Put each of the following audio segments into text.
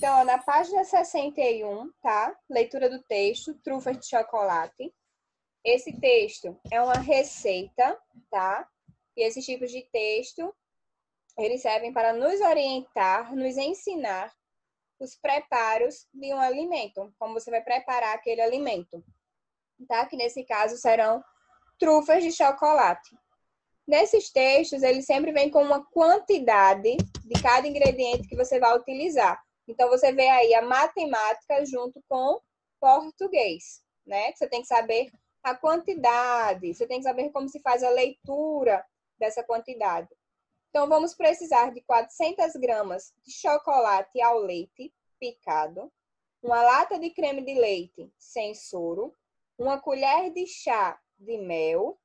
Então, na página 61, tá? Leitura do texto, trufas de chocolate. Esse texto é uma receita, tá? E esses tipos de texto, eles servem para nos orientar, nos ensinar os preparos de um alimento, como você vai preparar aquele alimento, tá? Que nesse caso serão trufas de chocolate. Nesses textos, eles sempre vêm com uma quantidade de cada ingrediente que você vai utilizar. Então, você vê aí a matemática junto com português, né? Você tem que saber a quantidade, você tem que saber como se faz a leitura dessa quantidade. Então, vamos precisar de 400 gramas de chocolate ao leite picado, uma lata de creme de leite sem soro, uma colher de chá de mel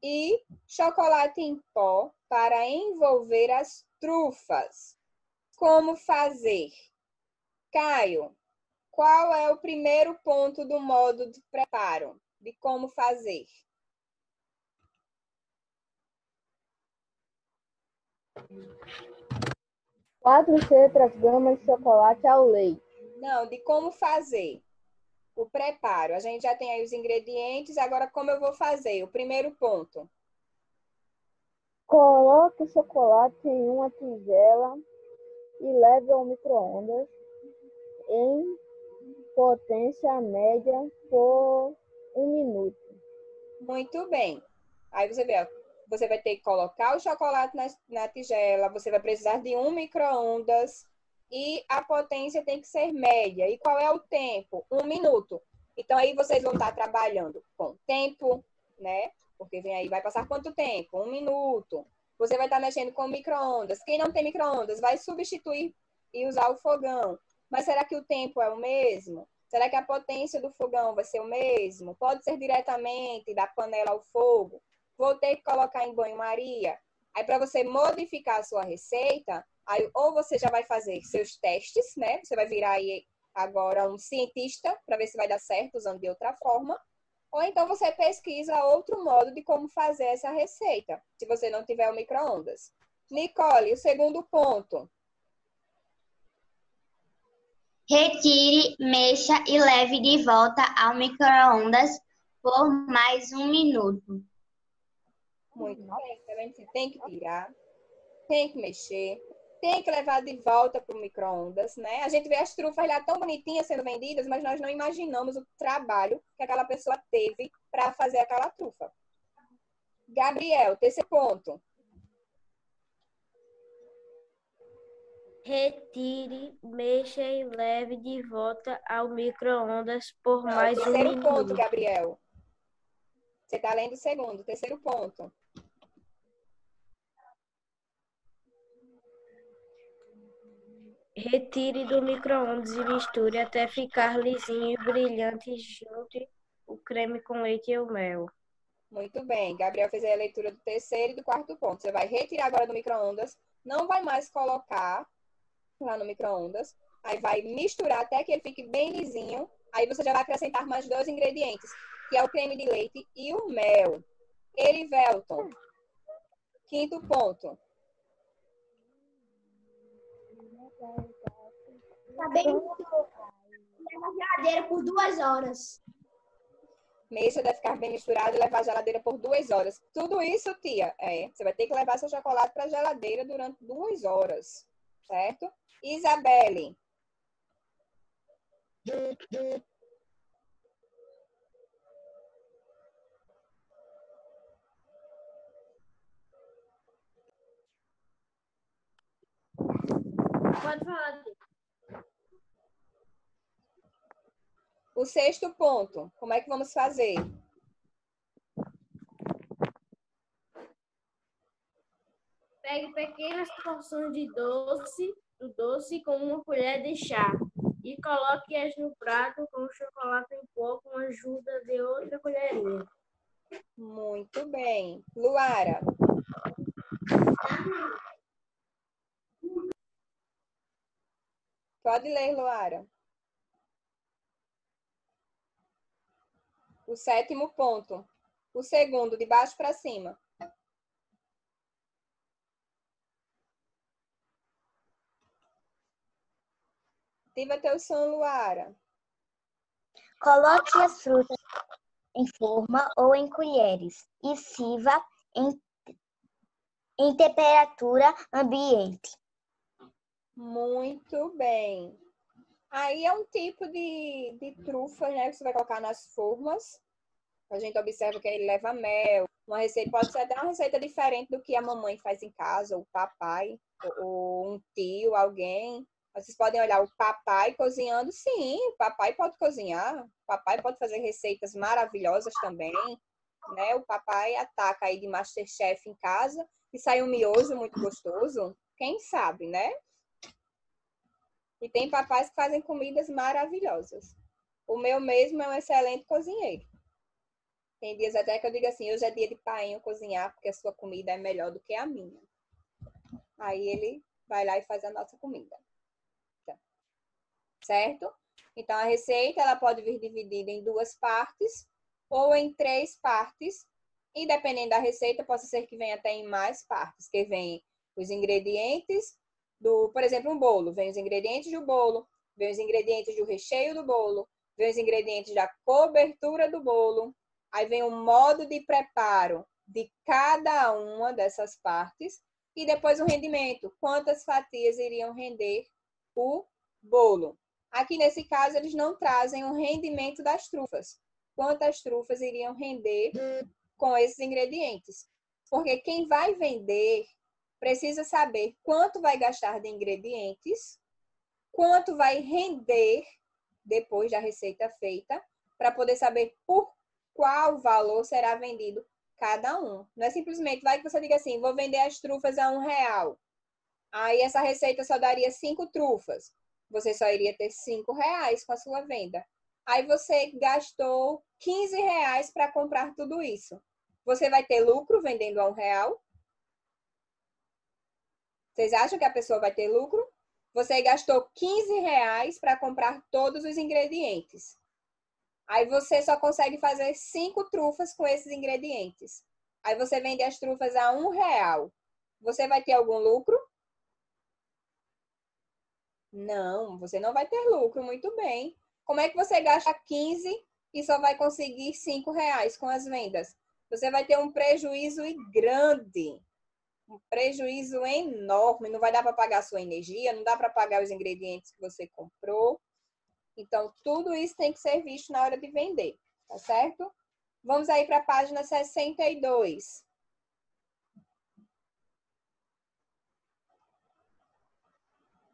e chocolate em pó para envolver as trufas. Como fazer? Caio, qual é o primeiro ponto do modo de preparo? De como fazer? Quatro gramas de chocolate ao leite. Não, de como fazer. O preparo. A gente já tem aí os ingredientes, agora como eu vou fazer? O primeiro ponto. Coloque o chocolate em uma tigela e leve ao micro-ondas em potência média por 1 minuto. Muito bem. Aí você vê, você vai ter que colocar o chocolate na tigela, você vai precisar de um micro-ondas e a potência tem que ser média. E qual é o tempo? 1 minuto. Então aí vocês vão estar trabalhando com tempo, né? Porque vem aí, vai passar quanto tempo? 1 minuto. Você vai estar mexendo com micro-ondas. Quem não tem micro-ondas vai substituir e usar o fogão. Mas será que o tempo é o mesmo? Será que a potência do fogão vai ser o mesmo? Pode ser diretamente da panela ao fogo. Vou ter que colocar em banho-maria. Aí, para você modificar a sua receita, aí ou você já vai fazer seus testes, né? Você vai virar aí agora um cientista para ver se vai dar certo usando de outra forma. Ou então você pesquisa outro modo de como fazer essa receita, se você não tiver o micro-ondas. Nicole, o segundo ponto. Retire, mexa e leve de volta ao micro-ondas por mais 1 minuto. Muito bem, também você tem que tirar, tem que mexer, tem que levar de volta para o micro-ondas, né? A gente vê as trufas lá tão bonitinhas sendo vendidas, mas nós não imaginamos o trabalho que aquela pessoa teve para fazer aquela trufa. Gabriel, terceiro ponto. Retire, mexa e leve de volta ao micro-ondas por Não, mais 1 terceiro minuto. ponto, Gabriel. Você está lendo o segundo, terceiro ponto. Retire do micro-ondas e misture até ficar lisinho e brilhante. Junte o creme com leite e o mel. Muito bem. Gabriel fez a leitura do terceiro e do quarto ponto. Você vai retirar agora do micro-ondas, não vai mais colocar lá no micro-ondas. Aí vai misturar até que ele fique bem lisinho. Aí você já vai acrescentar mais 2 ingredientes, que é o creme de leite e o mel. Erivelton, quinto ponto. Tá bem. Leva a geladeira por 2 horas. Mexa deve ficar bem misturado e levar à geladeira por 2 horas. Tudo isso, tia, você vai ter que levar seu chocolate para a geladeira durante 2 horas, certo? Isabelle. Pode falar. O sexto ponto, como é que vamos fazer? Pegue pequenas porções de doce com uma colher de chá e coloque-as no prato com o chocolate em pó com a ajuda de outra colherinha. Muito bem. Luara. Pode ler, Luara. O sétimo ponto. O segundo, de baixo para cima. Ativa teu som, Luara. Coloque as frutas em forma ou em colheres e sirva em temperatura ambiente. Muito bem. Aí é um tipo de trufa, né? Que você vai colocar nas formas. A gente observa que ele leva mel. Uma receita pode ser até uma receita diferente do que a mamãe faz em casa, ou o papai, ou um tio, alguém. Vocês podem olhar o papai cozinhando. Sim, o papai pode cozinhar. O papai pode fazer receitas maravilhosas também. Né? O papai ataca aí de MasterChef em casa e sai um miojo muito gostoso. Quem sabe, né? E tem papais que fazem comidas maravilhosas. O meu mesmo é um excelente cozinheiro. Tem dias até que eu digo assim, hoje é dia de painho cozinhar, porque a sua comida é melhor do que a minha. Aí ele vai lá e faz a nossa comida. Certo? Então, a receita ela pode vir dividida em 2 partes ou em 3 partes. E dependendo da receita, pode ser que venha até em mais partes, que vem os ingredientes do, por exemplo, um bolo. Vem os ingredientes do bolo, vem os ingredientes do recheio do bolo, vem os ingredientes da cobertura do bolo. Aí vem o modo de preparo de cada uma dessas partes. E depois o rendimento. Quantas fatias iriam render o bolo? Aqui, nesse caso, eles não trazem o rendimento das trufas. Quantas trufas iriam render com esses ingredientes? Porque quem vai vender precisa saber quanto vai gastar de ingredientes, quanto vai render depois da receita feita, para poder saber por qual valor será vendido cada um. Não é simplesmente, vai que você diga assim, vou vender as trufas a R$1. Aí essa receita só daria 5 trufas. Você só iria ter R$5 com a sua venda. Aí você gastou R$15 para comprar tudo isso. Você vai ter lucro vendendo a R$1? Vocês acham que a pessoa vai ter lucro? Você gastou R$15 para comprar todos os ingredientes. Aí você só consegue fazer 5 trufas com esses ingredientes. Aí você vende as trufas a R$1. Você vai ter algum lucro? Não, você não vai ter lucro, muito bem. Como é que você gasta 15 e só vai conseguir R$5 com as vendas? Você vai ter um prejuízo grande, um prejuízo enorme. Não vai dar para pagar a sua energia, não dá para pagar os ingredientes que você comprou. Então, tudo isso tem que ser visto na hora de vender, tá certo? Vamos aí para a página 62.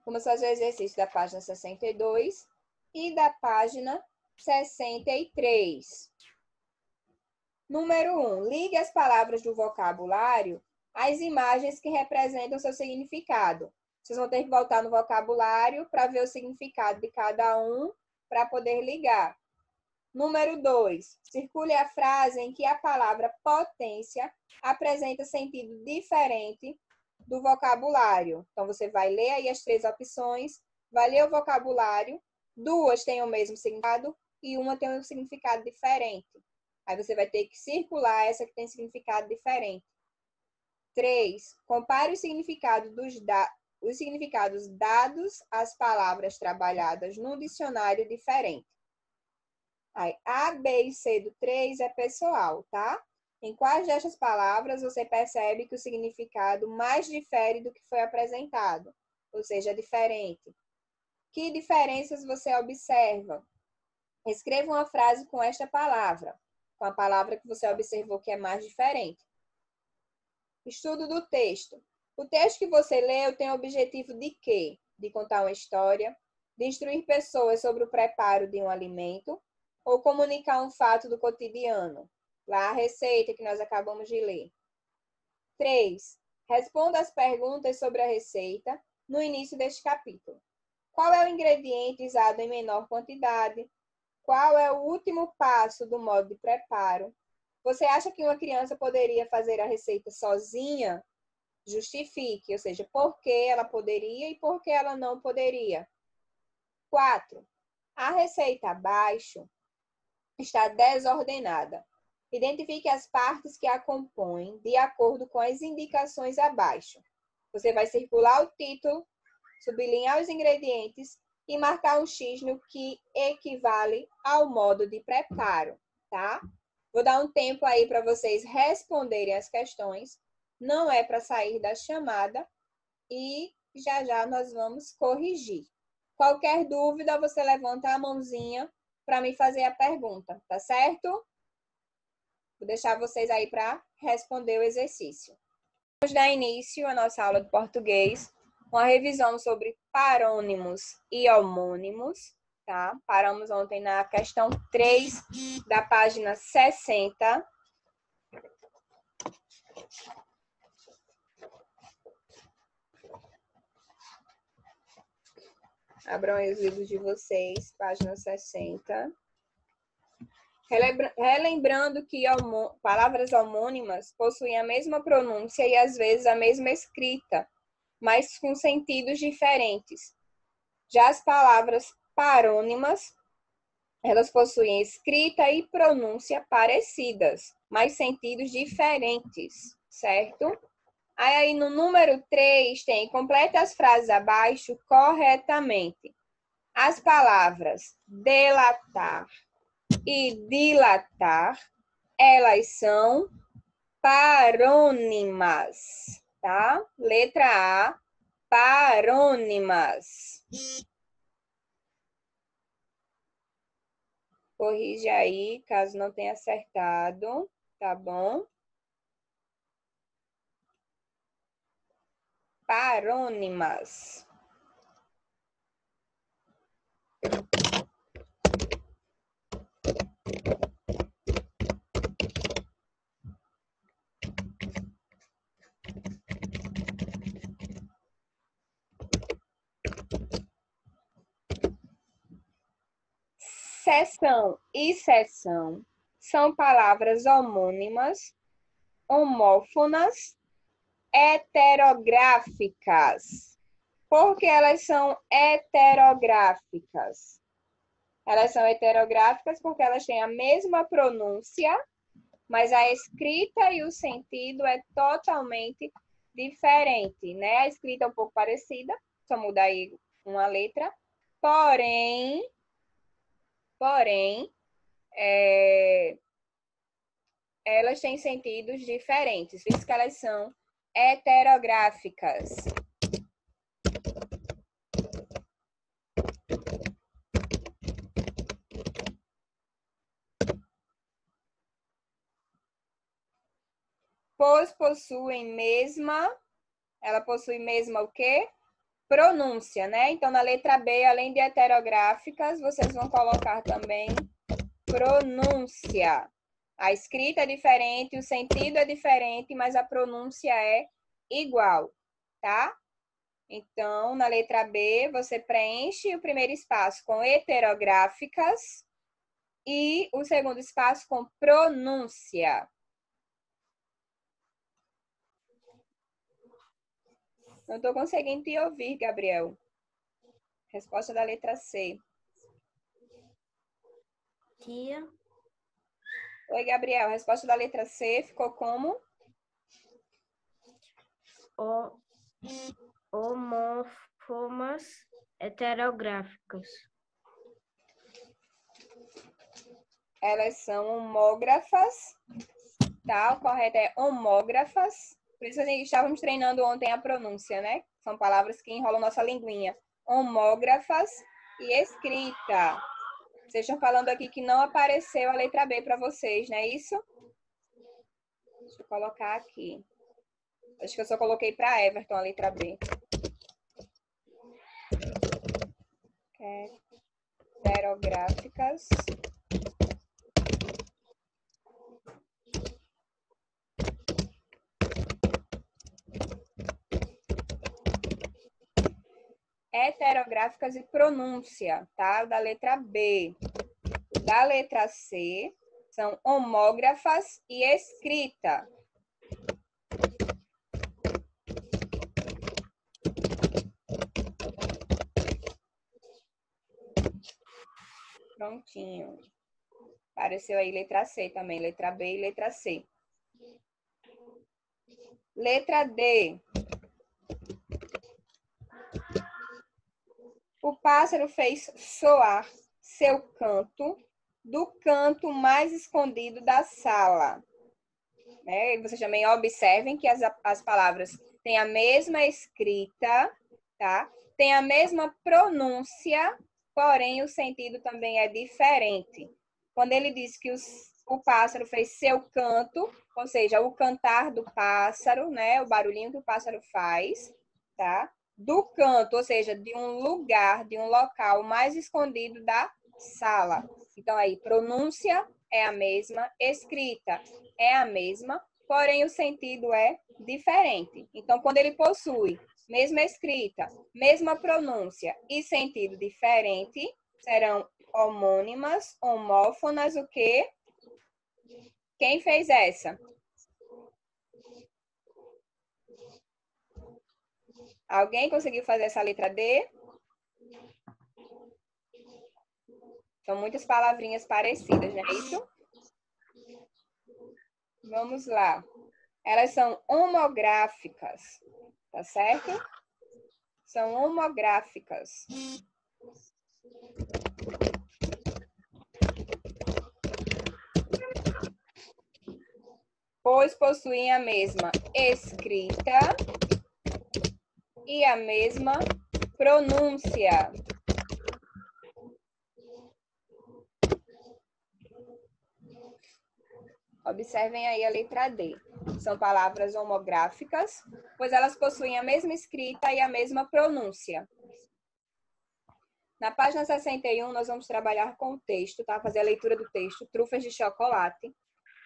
Vamos fazer o exercício da página 62 e da página 63. Número 1. Ligue as palavras do vocabulário às imagens que representam seu significado. Vocês vão ter que voltar no vocabulário para ver o significado de cada um para poder ligar. Número 2. Circule a frase em que a palavra potência apresenta sentido diferente do vocabulário. Então, você vai ler aí as 3 opções, vai ler o vocabulário, 2 têm o mesmo significado e uma tem um significado diferente. Aí você vai ter que circular essa que tem significado diferente. 3. Compare os significados dados às palavras trabalhadas num dicionário diferente. Aí, A, B e C do 3 é pessoal, tá? Em quais destas palavras você percebe que o significado mais difere do que foi apresentado? Ou seja, diferente. Que diferenças você observa? Escreva uma frase com esta palavra, com a palavra que você observou que é mais diferente. Estudo do texto. O texto que você leu tem o objetivo de quê? De contar uma história, de instruir pessoas sobre o preparo de um alimento ou comunicar um fato do cotidiano. Lá a receita que nós acabamos de ler. 3. Responda as perguntas sobre a receita no início deste capítulo. Qual é o ingrediente usado em menor quantidade? Qual é o último passo do modo de preparo? Você acha que uma criança poderia fazer a receita sozinha? Justifique, ou seja, por que ela poderia e por que ela não poderia. 4. A receita abaixo está desordenada. Identifique as partes que a compõem de acordo com as indicações abaixo. Você vai circular o título, sublinhar os ingredientes e marcar um X no que equivale ao modo de preparo, tá? Vou dar um tempo aí para vocês responderem as questões. Não é para sair da chamada e já já nós vamos corrigir. Qualquer dúvida, você levanta a mãozinha para me fazer a pergunta, tá certo? Vou deixar vocês aí para responder o exercício. Vamos dar início à nossa aula de português, uma revisão sobre parônimos e homônimos, tá? Paramos ontem na questão 3 da página 60. Abram aí os livros de vocês, página 60. Relembrando que palavras homônimas possuem a mesma pronúncia e às vezes a mesma escrita, mas com sentidos diferentes. Já as palavras parônimas, elas possuem escrita e pronúncia parecidas, mas sentidos diferentes, certo? Aí no número 3 tem completa as frases abaixo corretamente. As palavras delatar e dilatar, elas são parônimas, tá? Letra A, parônimas. Corrige aí, caso não tenha acertado, tá bom? Parônimas. Seção e seção são palavras homônimas, homófonas, heterográficas. Por que elas são heterográficas? Elas são heterográficas porque elas têm a mesma pronúncia, mas a escrita e o sentido é totalmente diferente, né? A escrita é um pouco parecida, só muda aí uma letra, porém, elas têm sentidos diferentes, por isso que elas são heterográficas. Pois possuem ela possui mesma o quê? Pronúncia, né? Então, na letra B, além de heterográficas, vocês vão colocar também pronúncia. A escrita é diferente, o sentido é diferente, mas a pronúncia é igual, tá? Então, na letra B, você preenche o primeiro espaço com heterográficas e o segundo espaço com pronúncia. Não estou conseguindo te ouvir, Gabriel. Resposta da letra C. Tia. Oi, Gabriel. Resposta da letra C ficou como? Homófonas heterográficas. Elas são homógrafas, tá? O correto é homógrafas. Por isso que estávamos treinando ontem a pronúncia, né? São palavras que enrolam nossa linguinha. Homógrafas e escrita. Vocês estão falando aqui que não apareceu a letra B para vocês, não é isso? Deixa eu colocar aqui. Acho que eu só coloquei para Everton a letra B. Heterográficas. Heterográficas e pronúncia, tá? Da letra B. Da letra C, são homógrafas e escrita. Prontinho. Apareceu aí letra C também, letra B e letra C. Letra D. O pássaro fez soar seu canto do canto mais escondido da sala. Né? E vocês também observem que as palavras têm a mesma escrita, tá? Tem a mesma pronúncia, porém o sentido também é diferente. Quando ele diz que o pássaro fez seu canto, ou seja, o cantar do pássaro, né? O barulhinho que o pássaro faz, tá? Do canto, ou seja, de um lugar, de um local mais escondido da sala. Então, aí, pronúncia é a mesma, escrita é a mesma, porém o sentido é diferente. Então, quando ele possui mesma escrita, mesma pronúncia e sentido diferente, serão homônimas, homófonas, o quê? Quem fez essa? Alguém conseguiu fazer essa letra D? São muitas palavrinhas parecidas, não é isso? Vamos lá. Elas são homográficas, tá certo? São homográficas. Pois possuem a mesma escrita e a mesma pronúncia. Observem aí a letra D. São palavras homográficas, pois elas possuem a mesma escrita e a mesma pronúncia. Na página 61, nós vamos trabalhar com o texto, tá? Fazer a leitura do texto, Trufas de Chocolate.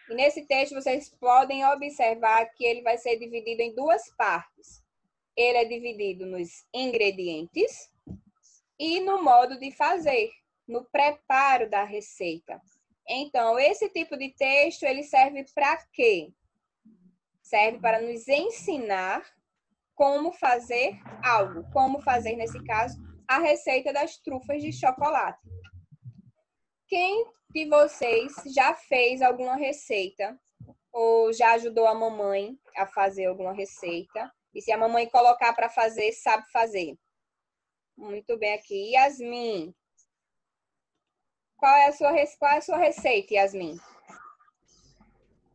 E nesse texto, vocês podem observar que ele vai ser dividido em duas partes. Ele é dividido nos ingredientes e no modo de fazer, no preparo da receita. Então, esse tipo de texto, ele serve para quê? Serve para nos ensinar como fazer algo. Como fazer, nesse caso, a receita das trufas de chocolate. Quem de vocês já fez alguma receita ou já ajudou a mamãe a fazer alguma receita? E se a mamãe colocar para fazer, sabe fazer? Muito bem aqui. Yasmin. Qual é a sua receita, Yasmin?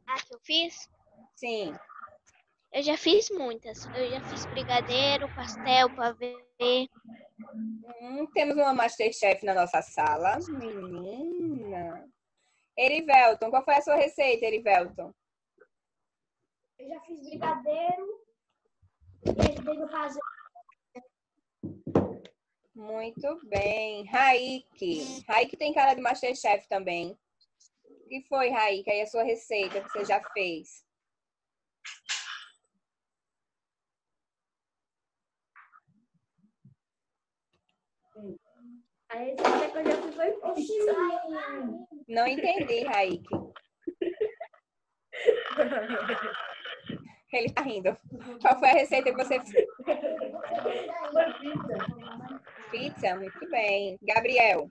A que eu fiz? Sim. Eu já fiz muitas. Eu já fiz brigadeiro, pastel, pavê. Temos uma Masterchef na nossa sala. Menina. Erivelton, qual foi a sua receita, Erivelton? Eu já fiz brigadeiro e ajudei no fazer. Muito bem. Raíque. Raíque tem cara de Masterchef também. O que foi, Raíque? Aí a sua receita que você já fez? A receita que eu já fiz foi pizza. Não entendi, Raíque. Ele tá rindo. Qual foi a receita que você fez? Foi pizza. Pizza? Muito bem. Gabriel.